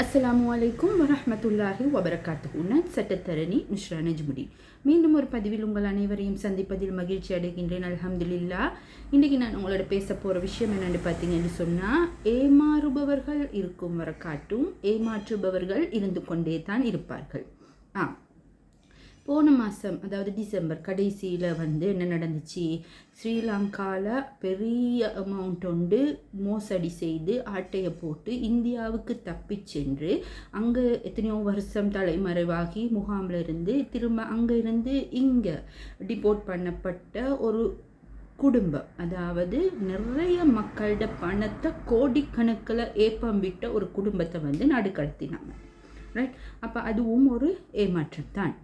அஸ்ஸலாமு அலைக்கும் வரஹ்மத்துல்லாஹி வபரகாத்துஹு. நான் சட்டத்தரணி நுஷ்ரா நஜ்முடி. மீண்டும் ஒரு பதிவில் உங்கள் அனைவரையும் சந்திப்பதில் மகிழ்ச்சி அடைகின்றேன். அல்ஹம்துலில்லாஹ். இன்றைக்கி நான் உங்களோட பேச போகிற விஷயம் என்னென்னு பார்த்தீங்கன்னு சொன்னால், ஏமாறுபவர்கள் இருக்கும் வர காட்டும் ஏமாற்றுபவர்கள் இருந்து கொண்டே தான் இருப்பார்கள். போன மாதம், அதாவது டிசம்பர் கடைசியில் என்ன நடந்துச்சு, ஸ்ரீலங்காவில் பெரிய அமௌண்ட் மோசடி செய்து ஆட்டையை போட்டு இந்தியாவுக்கு தப்பி சென்று அங்கே எத்தனையோ வருஷம் தலைமறைவாகி முகாமில் இருந்து திரும்ப அங்கே இருந்து இங்கே டிபோர்ட் பண்ணப்பட்ட ஒரு குடும்பம், அதாவது நிறைய மக்களோட பணத்தை கோடிக்கணக்கில் ஏப்பம் விட்ட ஒரு குடும்பத்தை நாடு கடத்தினாங்க. ரைட். அப்போ அதுவும் ஒரு ஏமாற்றம் தான்.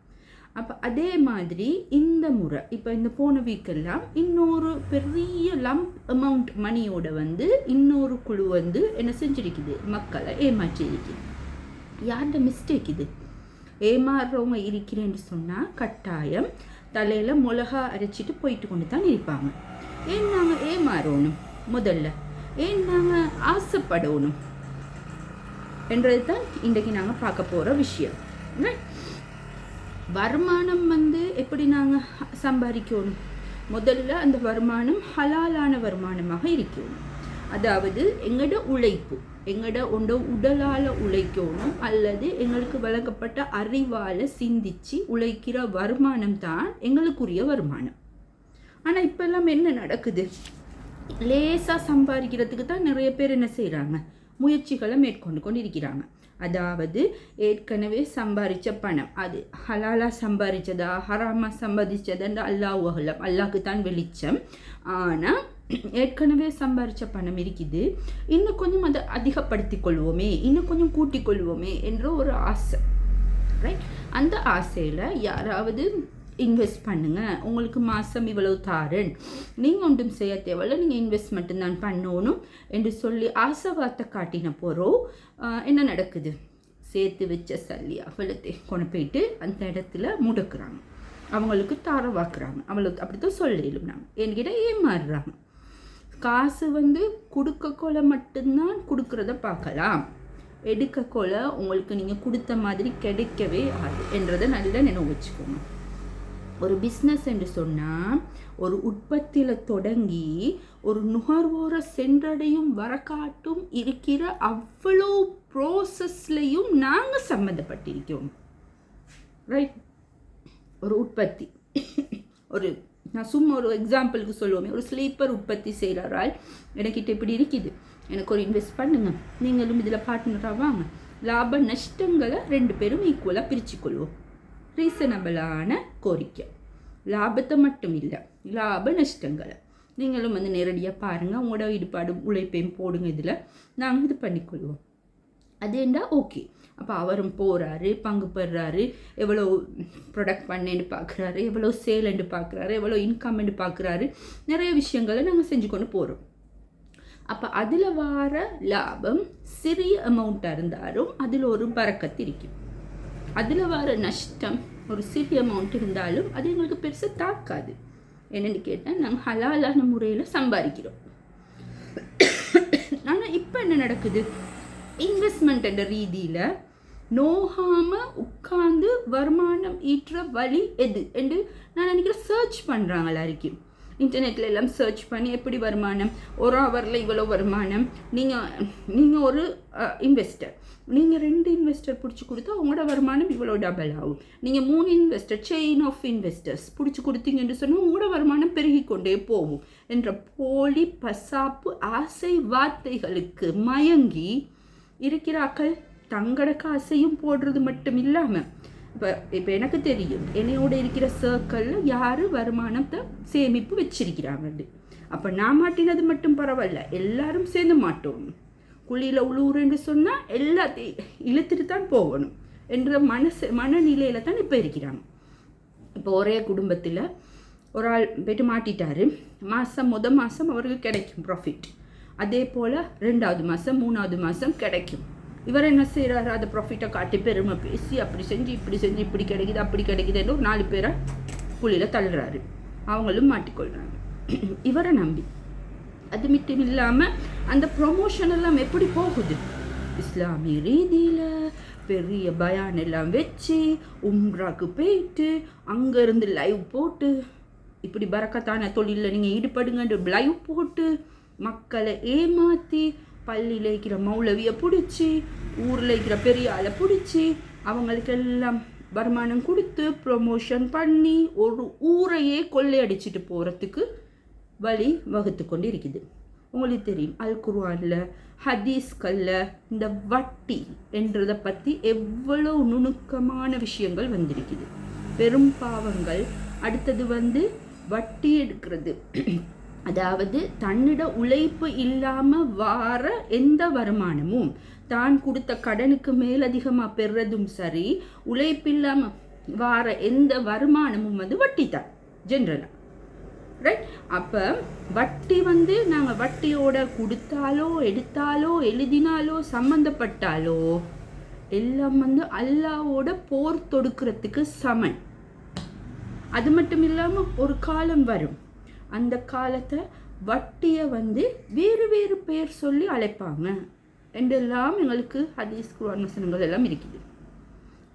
அப்போ அதே மாதிரி இந்த முறை இப்போ இந்த போன வீக்கெல்லாம் இன்னொரு பெரிய லம்ப் அமௌண்ட் மணியோட இன்னொரு குழு என்ன செஞ்சிருக்குது, மக்களை ஏமாற்றி இருக்குது. யார்ட மிஸ்டேக் இது? ஏமாறுறவங்க இருக்கிறேன்னு சொன்னால் கட்டாயம் தலையில் மிளகா அரைச்சிட்டு போயிட்டு கொண்டு தான் இருப்பாங்க. ஏன் நாங்கள் ஏமாறணும்? முதல்ல ஏன் நாங்கள் ஆசைப்படணும் என்றது தான் இன்றைக்கு நாங்கள் பார்க்க போகிற விஷயம். வருமானம் எப்படி நாங்கள் சம்பாதிக்கணும்? முதல்ல அந்த வருமானம் ஹலாலான வருமானமாக இருக்கணும். அதாவது எங்களோட உழைப்பு, எங்களோட உடலால் உழைக்கணும், அல்லது எங்களுக்கு வழங்கப்பட்ட அறிவால் சிந்திச்சு உழைக்கிற வருமானம் தான் எங்களுக்குரிய வருமானம். ஆனால் இப்போல்லாம் என்ன நடக்குது? லேசாக சம்பாதிக்கிறதுக்கு தான் நிறைய பேர் என்ன செய்கிறாங்க, முயற்சிகளை மேற்கொண்டு கொண்டு இருக்கிறாங்க. அதாவது ஏற்கனவே சம்பாதிச்ச பணம் அது ஹலாலாக சம்பாதிச்சதா ஹராமாக சம்பாதிச்சதுன்ற அல்லாஹ் அஹ்லம், அல்லாஹ்க்கு தான் வெளிச்சம். ஆனால் ஏற்கனவே சம்பாதிச்ச பணம் இருக்குது, இன்னும் கொஞ்சம் அதை அதிகப்படுத்தி கொள்வோமே, இன்னும் கொஞ்சம் கூட்டி கொள்வோமே என்ற ஒரு ஆசை. ரைட். அந்த ஆசையில் யாராவது இன்வெஸ்ட் பண்ணுங்கள், உங்களுக்கு மாதம் இவ்வளவு தாரன், நீங்கள் ஒன்றும் செய்ய தேவையில்ல, நீங்கள் இன்வெஸ்ட் மட்டும்தான் பண்ணணும் என்று சொல்லி ஆசை வார்த்தை காட்டின போகிறோம். என்ன நடக்குது? சேர்த்து வச்ச சல்லி அவளத்தை கொண்டு போயிட்டு அந்த இடத்துல முடக்குறாங்க, அவங்களுக்கு தாரவாக்குறாங்க. அவளுக்கு அப்படித்தான் சொல்லிடும். நாங்கள் என்கிட்ட ஏமாறுறாங்க. காசு கொடுக்க கொலை மட்டும்தான் கொடுக்குறத பார்க்கலாம், எடுக்க கொலை உங்களுக்கு நீங்கள் கொடுத்த மாதிரி கிடைக்கவே ஆகுது என்றதை நல்லா நினைவு வச்சுக்கோங்க. ஒரு பிஸ்னஸ் என்று சொன்னால் ஒரு உற்பத்தியில் தொடங்கி ஒரு நுகர்வோரை சென்றடையும் வரக்காட்டும் இருக்கிற அவ்வளோ ப்ரோசஸ்லையும் நாங்கள் சம்மந்தப்பட்டிருக்கோம். ரைட். ஒரு உற்பத்தி, நான் சும்மா ஒரு எக்ஸாம்பிளுக்கு சொல்லுவோமே, ஒரு ஸ்லீப்பர் உற்பத்தி செய்கிறாரால் எனக்கிட்ட இப்படி இருக்குது, எனக்கு ஒரு இன்வெஸ்ட் பண்ணுங்க, நீங்களும் இதில் பார்ட்னராக வாங்க, லாப நஷ்டங்களை 2 பேரும் ஈக்குவலாக பிரித்து கொள்வோம். ரீசனபிளான கோரிக்கை. லாபத்தை மட்டும் இல்லை, லாப நஷ்டங்களை நீங்களும் நேரடியாக பாருங்கள், உங்களோட ஈடுபாடு உழைப்பையும் போடுங்க, இதில் நாங்கள் இது பண்ணிக்கொள்வோம். அதேண்டா ஓகே. அப்போ அவரும் போகிறாரு, பங்கு பெறுறாரு, எவ்வளோ ப்ரொடக்ட் பண்ணேன்னு பார்க்குறாரு, எவ்வளோ சேல்ன்னு பார்க்குறாரு, எவ்வளோ இன்கம்னு பார்க்குறாரு, நிறைய விஷயங்களை நாங்கள் செஞ்சு கொண்டு போகிறோம். அப்போ அதில் வர லாபம் சிறிய அமௌண்ட்டாக இருந்தாலும் அதில் ஒரு பரக்கத்து இருக்கும். அதில் வர நஷ்டம் ஒரு சிறிய அமௌண்ட் இருந்தாலும் அது எங்களுக்கு பெருசாக தாக்காது. என்னென்னு கேட்டால் நாங்கள் ஹலாலான முறையில் சம்பாதிக்கிறோம். ஆனால் இப்போ என்ன நடக்குது? இன்வெஸ்ட்மெண்ட் என்ற ரீதியில் நோகாமல் உட்கார்ந்து வருமானம் ஈட்டுற வழி எது என்று நான் நினைக்கிறேன் சர்ச் பண்ணுறாங்க. எல்லாருக்கும் இன்டர்நெட்டில் எல்லாம் சர்ச் பண்ணி எப்படி வருமானம், ஒரு ஹவரில் இவ்வளோ வருமானம். நீங்கள் ஒரு இன்வெஸ்டர், நீங்கள் 2 இன்வெஸ்டர் பிடிச்சி கொடுத்தா உங்களோட வருமானம் இவ்வளோ டபுள் ஆகும். நீங்கள் 3 இன்வெஸ்டர், செயின் ஆஃப் இன்வெஸ்டர்ஸ் பிடிச்சி கொடுத்தீங்கன்னு சொன்னால் உங்களோட வருமானம் பெருகி கொண்டே போகும் என்ற போலி பசாப்பு ஆசை வார்த்தைகளுக்கு மயங்கி இருக்கிறார்கள். தங்களோட காசையும் போடுறது மட்டும் இல்லாமல் இப்போ எனக்கு தெரியும், என்னையோட இருக்கிற சர்க்கிளில் யார் வருமானத்தை சேமிப்பு வச்சிருக்கிறாங்க. அப்போ நான் மாட்டினது மட்டும் பரவாயில்ல, எல்லாரும் சேர்ந்து மாட்டோம். குழியில் உழுவுறேன்னு சொன்னால் எல்லாத்தையும் இழுத்துட்டு தான் போகணும் என்ற மனநிலையில் தான் இப்போ இருக்கிறாங்க. இப்போ ஒரே குடும்பத்தில் ஒரு ஆள் போய்ட்டு மாட்டிட்டாரு, முதல் மாதம் அவருக்கு கிடைக்கும் ப்ராஃபிட், அதே போல் 2வது மாதம் 3வது மாதம் கிடைக்கும். இவர் என்ன செய்கிறாரு, அதை ப்ராஃபிட்டை காட்டி பெருமை பேசி அப்படி செஞ்சு இப்படி கிடைக்குது அப்படி கிடைக்குதுன்னு ஒரு 4 பேரை குழியில் தள்ளுறாரு. அவங்களும் மாட்டிக்கொள்கிறாங்க இவரை நம்பி. அது மட்டும் இல்லாமல் அந்த ப்ரொமோஷன் எல்லாம் எப்படி போகுது? இஸ்லாமிய ரீதியில் பெரிய பயான் எல்லாம் வச்சு உம்ராக்கு போயிட்டு அங்கேருந்து லைவ் போட்டு இப்படி பரக்கத்தான தொழிலில் நீங்கள் ஈடுபடுங்கன்ற லைவ் போட்டு மக்களை ஏமாற்றி பள்ளியில் இருக்கிற மௌலவியை பிடிச்சி ஊரில் இருக்கிற பெரிய ஆளை பிடிச்சி அவங்களுக்கெல்லாம் வருமானம் கொடுத்து ப்ரொமோஷன் பண்ணி ஒரு ஊரையே கொள்ளையடிச்சிட்டு போகிறதுக்கு வழி வகுத்து கொண்டு இருக்குது. உங்களுக்கு தெரியும், அல் குர்ஆனில் ஹதீஸ்களில் இந்த வட்டி என்றதை பற்றி எவ்வளோ நுணுக்கமான விஷயங்கள் வந்திருக்குது. பெரும் பாவங்கள். அடுத்தது வட்டி எடுக்கிறது, அதாவது தன்னிட உழைப்பு இல்லாமல் வார எந்த வருமானமும் தான் கொடுத்த கடனுக்கு மேலதிகமாக பெறதும் சரி, உழைப்பில்லாமல் வார எந்த வருமானமும் வட்டி தான் ஜென்ரலாக, ரைட்? அப்போ வட்டி நாங்கள் வட்டியோட கொடுத்தாலோ எடுத்தாலோ எழுதினாலோ சம்மந்தப்பட்டாலோ எல்லாம் அல்லாவோட போர் தொடுக்கிறதுக்கு சமன். அது மட்டும் இல்லாமல் ஒரு காலம் வரும், அந்த காலத்தை வட்டியை வேறு வேறு பேர் சொல்லி அழைப்பாங்க என்றெல்லாம் எங்களுக்கு ஹதீஸ் குர்ஆன் வசனங்கள் எல்லாம் இருக்குது.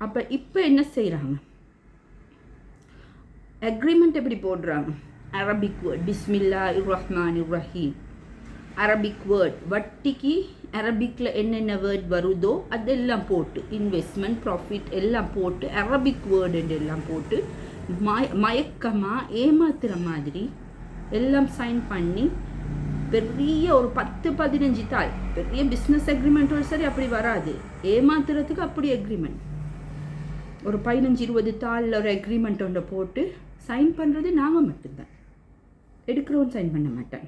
அப்போ இப்போ என்ன செய்கிறாங்க? அக்ரிமெண்ட் எப்படி போடுறாங்க? அரபிக் வேர்ட் பிஸ்மில்லாஹிர் ரஹ்மானிர் ரஹீம், அரபிக் வேர்ட். வட்டிக்கு அரபிக்கில் என்னென்ன வேர்ட் வருதோ அதெல்லாம் போட்டு, இன்வெஸ்ட்மெண்ட் ப்ராஃபிட் எல்லாம் போட்டு அரபிக் வேர்டு எல்லாம் போட்டு மயக்கமாக ஏமாத்துகிற மாதிரி எல்லாம் சைன் பண்ணி பெரிய ஒரு 10-15 தாள் பெரிய பிஸ்னஸ் அக்ரிமெண்ட்டும் சரி அப்படி வராது, ஏமாத்துறதுக்கு அப்படி அக்ரிமெண்ட் ஒரு 15-20 தாளில் ஒரு அக்ரிமெண்ட் ஒன்றை போட்டு சைன் பண்ணுறது நாங்கள் மட்டும்தான், எடுக்கிறவன் சைன் பண்ண மாட்டேன்.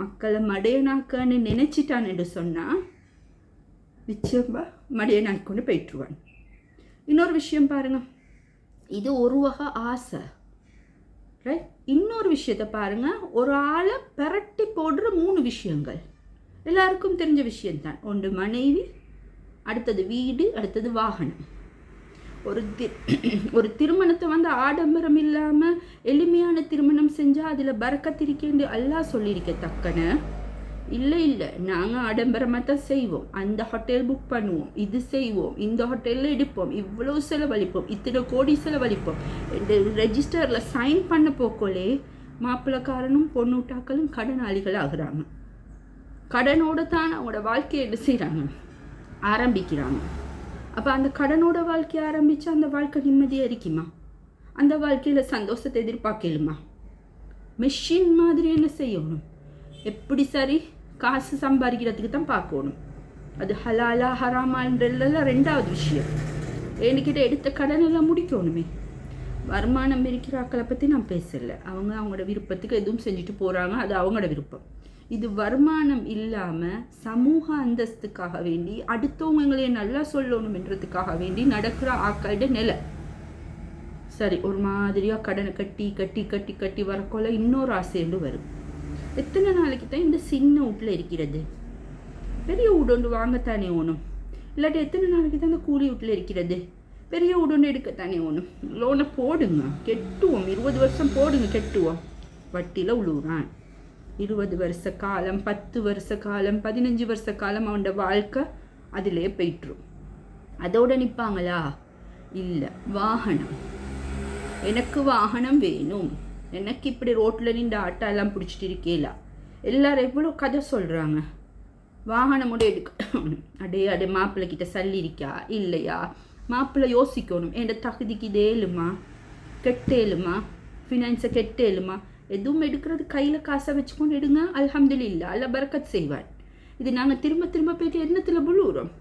மக்களை மடையனாக்கன்னு நினச்சிட்டான் என்று சொன்னால் நிச்சயமாக மடையனாக்கொண்டு போயிட்டுருவான். இன்னொரு விஷயம் பாருங்கள், இது ஒரு வகை ஆசை, ரைட்? இன்னொரு விஷயத்தை பாருங்கள், ஒரு ஆளை பரட்டி போடுற 3 விஷயங்கள் எல்லாருக்கும் தெரிஞ்ச விஷயம்தான். ஒன்று மனைவி, அடுத்தது வீடு, அடுத்தது வாகனம். ஒரு திருமணத்தை ஆடம்பரம் இல்லாமல் எளிமையான திருமணம் செஞ்சால் அதில் பரக்கத்திருக்கேன்னு அல்லாஹ் சொல்லியிருக்கத்தக்கன. இல்லை நாங்கள் ஆடம்பரமாக தான் செய்வோம், அந்த ஹோட்டல் புக் பண்ணுவோம், இது செய்வோம், இந்த ஹோட்டலில் எடுப்போம், இவ்வளோ செலவழிப்போம், இத்தனை கோடி செலவழிப்போம் இந்த ரெஜிஸ்டரில் சைன் பண்ண போக்கோலே மாப்பிள்ளைக்காரனும் பொண்ணூட்டாக்களும் கடனாளிகள் ஆகுறாங்க. கடனோட தான் அவங்களோட வாழ்க்கையை என்ன செய்கிறாங்க? ஆரம்பிக்கிறாங்க. அப்போ அந்த கடனோட வாழ்க்கையை ஆரம்பித்து அந்த வாழ்க்கை நிம்மதியாக இருக்குமா? அந்த வாழ்க்கையில் சந்தோஷத்தை எதிர்பார்க்கலுமா? மெஷின் மாதிரி என்ன செய்யணும்? எப்படி சரி காசு சம்பாதிக்கிறதுக்கு தான் பார்க்கணும். அது ஹலாலா ஹராமான்றெல்லாம் 2வது விஷயம். என்கிட்ட எடுத்த கடன் எல்லாம் முடிக்கணுமே. வருமானம் இருக்கிற ஆக்களை பற்றி நான் பேசலை, அவங்களோட விருப்பத்துக்கு எதுவும் செஞ்சுட்டு போகிறாங்க, அது அவங்களோட விருப்பம். இது வருமானம் இல்லாமல் சமூக அந்தஸ்துக்காக வேண்டி அடுத்தவங்களே நல்லா சொல்லணும்ன்றதுக்காக வேண்டி நடக்கிற ஆக்களோட நிலை. சரி, ஒரு மாதிரியாக கடனை கட்டி கட்டி கட்டி கட்டி வரக்கொள்ள இன்னொரு ஆசைண்டு வரும். எத்தனை நாளைக்கு தான் இந்த சின்ன வீட்டில் இருக்கிறது? பெரிய வீடு ஒன்று வாங்கத்தானே ஓணும். இல்லாட்டி எத்தனை நாளைக்கு தான் இந்த கூலி வீட்டில் இருக்கிறது? பெரிய வீடு ஒன்று எடுக்கத்தானே ஓணும். லோனை போடுங்க, கெட்டுவோம். 20 வருஷம் போடுங்க, கெட்டுவோம். வட்டியில் உழுவுறான். 20 வருஷ காலம், 10 வருஷ காலம், 15 வருஷ காலம் அவனோட வாழ்க்கை அதிலே போயிட்டுரும். அதோட நிற்பாங்களா? இல்லை. வாகனம், எனக்கு வாகனம் வேணும், எனக்கு இப்படி ரோட்டில் நின்று ஆட்டெல்லாம் பிடிச்சிட்டு இருக்கேலா. எல்லாரும் எவ்வளோ கதை சொல்கிறாங்க. வாகனமோட எடுக்கணும். அடே மாப்பிள்ளைக்கிட்ட சல்லி இருக்கா இல்லையா? மாப்பிள்ளை யோசிக்கணும், என் தகுதிக்கு இது ஏழுமா, கெட்டேலுமா, ஃபினான்ஸை கெட்டேலுமா. எதுவும் எடுக்கிறது கையில் காசை வச்சுக்கொண்டு எடுங்க, அல்ஹம்துலில்லாஹ், அல்ல பரக்கத் செய்வான். இது நாங்கள் திரும்ப திரும்ப போயிட்டு எண்ணத்தில் விழுவுறோம்,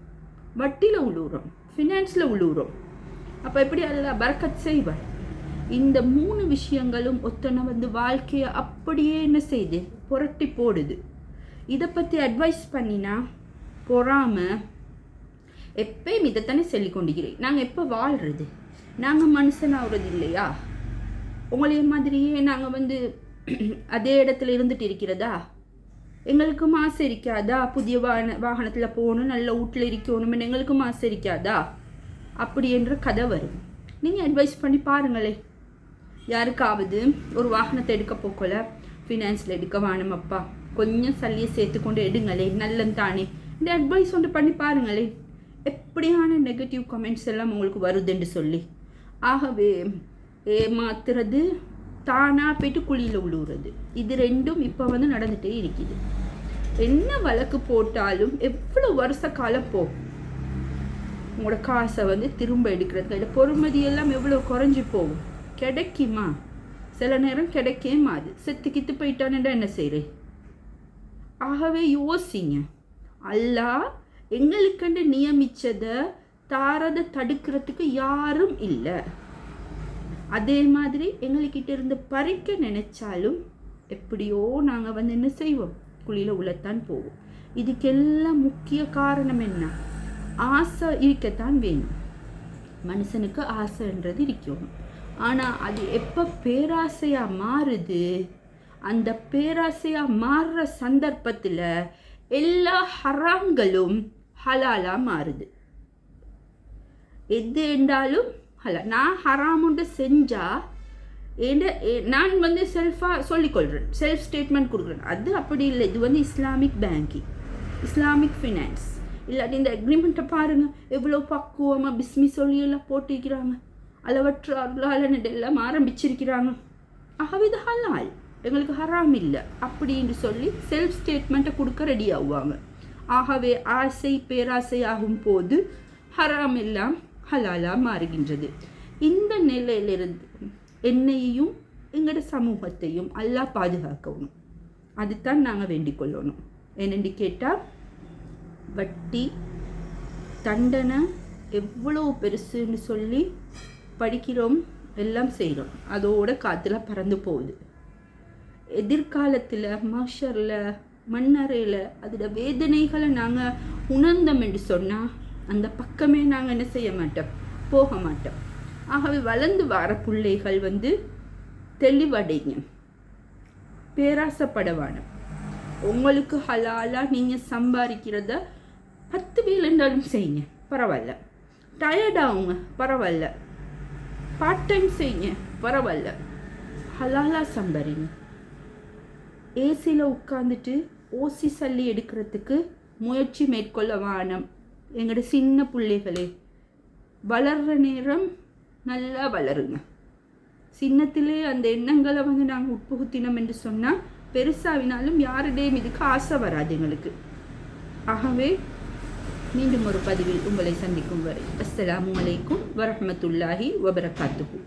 வட்டியில் விழுவுறோம், ஃபினான்ஸில் விழுவுறோம். அப்போ எப்படி அல்ல பரக்கத் செய்வான்? இந்த 3 விஷயங்களும் ஒத்தனை வாழ்க்கையை அப்படியே என்ன செய்து புரட்டி போடுது. இதை பற்றி அட்வைஸ் பண்ணினா பொறாமல் எப்பயும் இதைத்தானே சொல்லி கொண்டிருக்கிறேன். நாங்கள் எப்போ வாழ்கிறது? நாங்கள் மனுஷனாகிறது இல்லையா? உங்களைய மாதிரியே நாங்கள் அதே இடத்துல இருந்துட்டு இருக்கிறதா? எங்களுக்கும் ஆசை இருக்காதா? புதிய வாகனத்தில் போகணும், நல்ல வீட்டில் இருக்கணும்னு எங்களுக்கும் ஆசை இருக்காதா? அப்படி என்ற கதை வரும். நீங்கள் அட்வைஸ் பண்ணி பாருங்களே. யாருக்காவது ஒரு வாகனத்தை எடுக்க போக்கல ஃபினான்ஸில் எடுக்க வேணுமப்பா, கொஞ்சம் சல்லியை சேர்த்துக்கொண்டு எடுங்களே, நல்லம் தானே இந்த அட்வைஸ் ஒன்று பண்ணி பாருங்களேன், எப்படியான நெகட்டிவ் கமெண்ட்ஸ் எல்லாம் உங்களுக்கு வருதுன்னு சொல்லி. ஆகவே ஏமாத்துறது, தானாக போய்ட்டு குழியில் விழுவுறது, இது ரெண்டும் இப்போ வந்து நடந்துகிட்டே இருக்குது. என்ன வழக்கு போட்டாலும் எவ்வளோ வருஷ காலம் போகும். உங்களோட காசை வந்து திரும்ப எடுக்கிறது, இல்லை பொறுமதியெல்லாம் எவ்வளோ குறைஞ்சி போகும். கிடைக்குமா? சில நேரம் கிடைக்கவே மாது. செத்து கித்து போயிட்டானுண்டா என்ன செய்கிறேன்? ஆகவே யோசிங்க. அல்லாஹ் எங்களுக்கண்டு நியமித்ததை தாரதை தடுக்கிறதுக்கு யாரும் இல்லை. அதே மாதிரி எங்கள்கிட்ட இருந்து பறிக்க நினைச்சாலும் எப்படியோ நாங்கள் வந்து என்ன செய்வோம்? குழியில் உள்ளத்தான் போவோம். இதுக்கெல்லாம் முக்கிய காரணம் என்ன? ஆசை இருக்கத்தான் வேணும். மனுஷனுக்கு ஆசைன்றது இருக்கணும். ஆனால் அது எப்போ பேராசையாக மாறுது, அந்த பேராசையாக மாறுற சந்தர்ப்பத்தில் எல்லா ஹராம்களும் ஹலாலாக மாறுது. எது என்றாலும் ஹலால். நான் ஹராமுண்டு செஞ்சால் நான் வந்து செல்ஃபாக சொல்லிக்கொள்கிறேன், செல்ஃப் ஸ்டேட்மெண்ட் கொடுக்குறேன். அது அப்படி இல்லை. இது வந்து இஸ்லாமிக் பேங்கிங், இஸ்லாமிக் ஃபினான்ஸ். இல்லாட்டி இந்த அக்ரிமெண்ட்டை பாருங்கள், எவ்வளோ பக்குவமாக பிஸ்மி சொல்லியெல்லாம் போட்டிருக்கிறாங்க. அளவற்ற அருளாளன் எல்லாம் ஆரம்பிச்சிருக்கிறாங்க. ஆகவே இது ஹலால், எங்களுக்கு ஹராம் இல்லை அப்படின்னு சொல்லி செல்ஃப் ஸ்டேட்மெண்ட்டை கொடுக்க ரெடி ஆகுவாங்க. ஆகவே ஆசை பேராசை ஆகும் போது ஹராம் எல்லாம் ஹலாலாக மாறுகின்றது. இந்த நிலையிலிருந்து என்னையும் எங்களோட சமூகத்தையும் அல்லாஹ் பாதுகாக்கணும். அதுதான் நாங்கள் வேண்டிக் கொள்ளணும். என்னென்று கேட்டால், வட்டி தண்டனை எவ்வளோ பெருசுன்னு சொல்லி படிக்கிறோம், எல்லாம் செய்கிறோம். அதோட காற்றுல பறந்து போகுது. எதிர்காலத்தில் மஷரில் மண்ணறையில் அதோட வேதனைகளை நாங்கள் உணர்ந்தோம் என்று சொன்னால் அந்த பக்கமே நாங்கள் என்ன செய்ய மாட்டோம், போக மாட்டோம். ஆகவே வளர்ந்து வர பிள்ளைகள் வந்து தெளிவடைங்க, பேராசப்படவான. உங்களுக்கு ஹலாலாக நீங்கள் சம்பாதிக்கிறத 10 வேலைண்டாலும் செய்யுங்க, பரவாயில்ல. டயர்டாகுங்க, பரவாயில்ல. பார்ட் டைம் செய்யுங்க, பரவாயில்ல. ஹலாலாக சம்பாதிங்க. ஏசியில் உட்காந்துட்டு ஓசி சல்லி எடுக்கிறதுக்கு முயற்சி மேற்கொள்ள வானம். எங்களோட சின்ன பிள்ளைகளே, வளர்கிற நேரம் நல்லா வளருங்க. சின்னத்திலே அந்த எண்ணங்களை வந்து நாங்கள் உட்புகுத்தினோம் என்று சொன்னால் பெருசாவினாலும் யாருடையும் இதுக்கு ஆசை வராது எங்களுக்கு. ஆகவே மீண்டும் ஒரு பதிவில் உங்களை சந்திக்கும் வரை அஸ்ஸலாமு அலைக்கும் வரஹ்மத்துல்லாஹி வபரகாத்துஹு.